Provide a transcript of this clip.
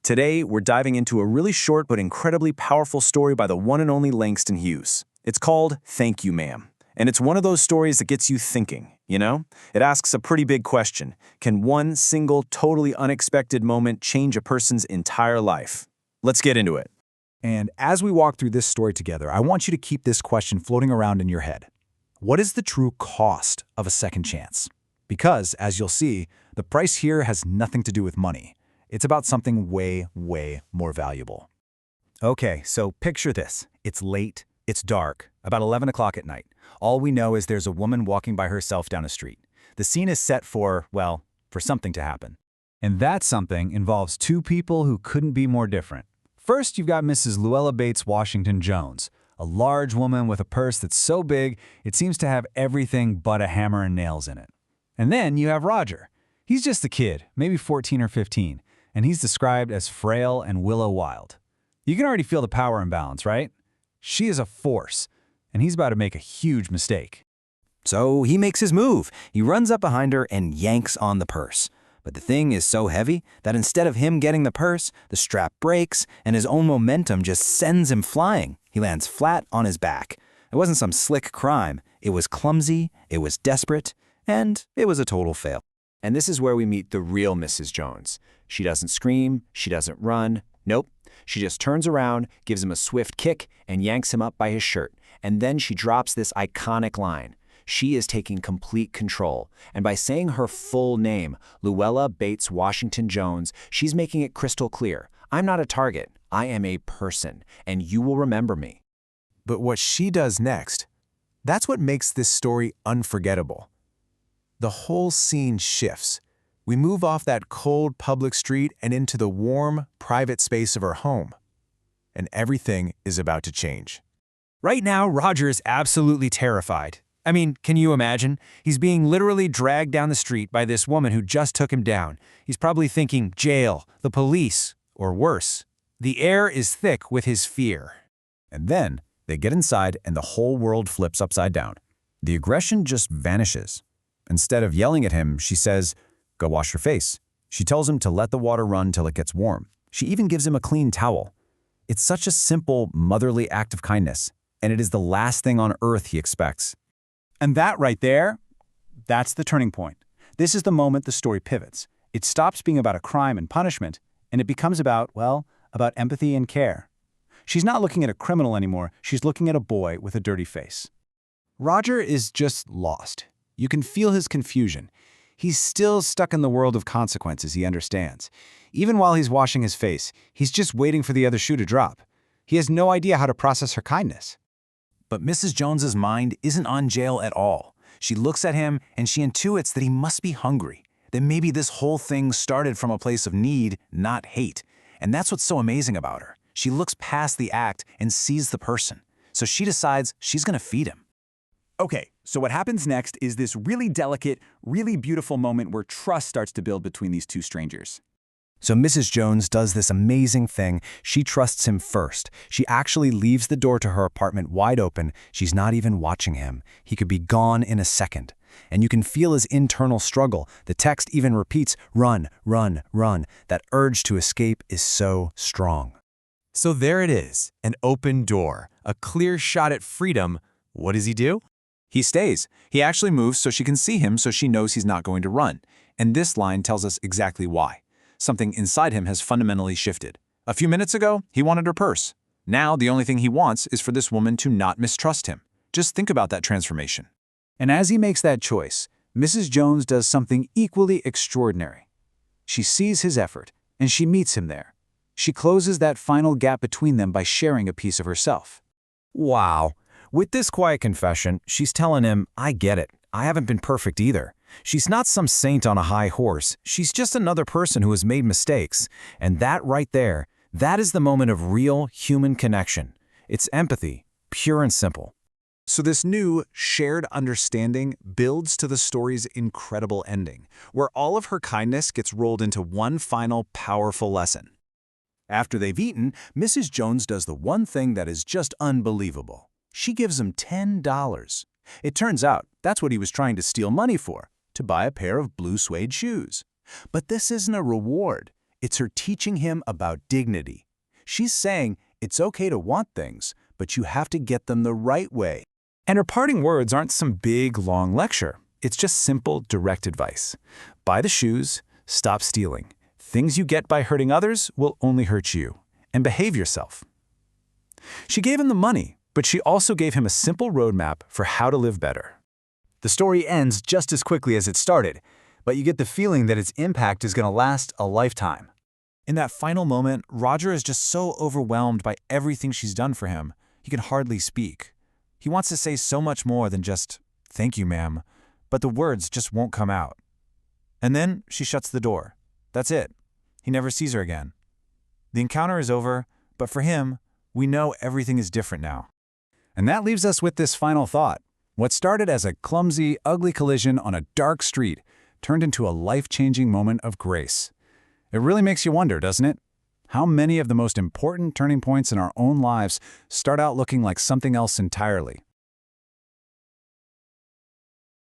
Today, we're diving into a really short but incredibly powerful story by the one and only Langston Hughes. It's called Thank You, Ma'am. And it's one of those stories that gets you thinking, you know? It asks a pretty big question. Can one single, totally unexpected moment change a person's entire life? Let's get into it. And as we walk through this story together, I want you to keep this question floating around in your head. What is the true cost of a second chance? Because, as you'll see, the price here has nothing to do with money. It's about something way, way more valuable. Okay, so picture this. It's late, it's dark, about 11 o'clock at night. All we know is there's a woman walking by herself down a street. The scene is set for, well, for something to happen. And that something involves two people who couldn't be more different. First, you've got Mrs. Luella Bates Washington Jones, a large woman with a purse that's so big it seems to have everything but a hammer and nails in it. And then you have Roger. He's just a kid, maybe 14 or 15, and he's described as frail and willow wild. You can already feel the power imbalance, right? She is a force, and he's about to make a huge mistake. So he makes his move. He runs up behind her and yanks on the purse. But the thing is so heavy that instead of him getting the purse, the strap breaks and his own momentum just sends him flying. He lands flat on his back. It wasn't some slick crime. It was clumsy, it was desperate, and it was a total fail. And this is where we meet the real Mrs. Jones. She doesn't scream, she doesn't run. Nope. She just turns around, gives him a swift kick, and yanks him up by his shirt. And then she drops this iconic line. She is taking complete control. And by saying her full name, Luella Bates Washington Jones, she's making it crystal clear. I'm not a target. I am a person, and you will remember me. But what she does next, that's what makes this story unforgettable. The whole scene shifts. We move off that cold public street and into the warm, private space of her home. And everything is about to change. Right now, Roger is absolutely terrified. I mean, can you imagine? He's being literally dragged down the street by this woman who just took him down. He's probably thinking jail, the police, or worse. The air is thick with his fear. And then they get inside and the whole world flips upside down. The aggression just vanishes. Instead of yelling at him, she says, "Go wash your face." She tells him to let the water run till it gets warm. She even gives him a clean towel. It's such a simple, motherly act of kindness, and it is the last thing on earth he expects. And that right there, that's the turning point. This is the moment the story pivots. It stops being about a crime and punishment, and it becomes about, well, about empathy and care. She's not looking at a criminal anymore, she's looking at a boy with a dirty face. Roger is just lost. You can feel his confusion. He's still stuck in the world of consequences he understands. Even while he's washing his face, he's just waiting for the other shoe to drop. He has no idea how to process her kindness. But Mrs. Jones's mind isn't on jail at all. She looks at him and she intuits that he must be hungry, that maybe this whole thing started from a place of need, not hate. And that's what's so amazing about her. She looks past the act and sees the person. So she decides she's going to feed him. Okay, so what happens next is this really delicate, really beautiful moment where trust starts to build between these two strangers. So Mrs. Jones does this amazing thing. She trusts him first. She actually leaves the door to her apartment wide open. She's not even watching him. He could be gone in a second. And you can feel his internal struggle. The text even repeats, "Run, run, run." That urge to escape is so strong. So there it is, an open door, a clear shot at freedom. What does he do? He stays. He actually moves so she can see him so she knows he's not going to run. And this line tells us exactly why. Something inside him has fundamentally shifted. A few minutes ago, he wanted her purse. Now, the only thing he wants is for this woman to not mistrust him. Just think about that transformation. And as he makes that choice, Mrs. Jones does something equally extraordinary. She sees his effort, and she meets him there. She closes that final gap between them by sharing a piece of herself. Wow. With this quiet confession, she's telling him, I get it. I haven't been perfect either. She's not some saint on a high horse. She's just another person who has made mistakes. And that right there, that is the moment of real human connection. It's empathy, pure and simple. So this new, shared understanding builds to the story's incredible ending, where all of her kindness gets rolled into one final, powerful lesson. After they've eaten, Mrs. Jones does the one thing that is just unbelievable. She gives him $10. It turns out that's what he was trying to steal money for, to buy a pair of blue suede shoes. But this isn't a reward. It's her teaching him about dignity. She's saying it's okay to want things, but you have to get them the right way. And her parting words aren't some big, long lecture. It's just simple, direct advice. Buy the shoes, stop stealing. Things you get by hurting others will only hurt you. And behave yourself. She gave him the money, but she also gave him a simple roadmap for how to live better. The story ends just as quickly as it started, but you get the feeling that its impact is going to last a lifetime. In that final moment, Roger is just so overwhelmed by everything she's done for him, he can hardly speak. He wants to say so much more than just, "Thank you, ma'am," but the words just won't come out. And then she shuts the door. That's it. He never sees her again. The encounter is over, but for him, we know everything is different now. And that leaves us with this final thought. What started as a clumsy, ugly collision on a dark street turned into a life-changing moment of grace. It really makes you wonder, doesn't it? How many of the most important turning points in our own lives start out looking like something else entirely?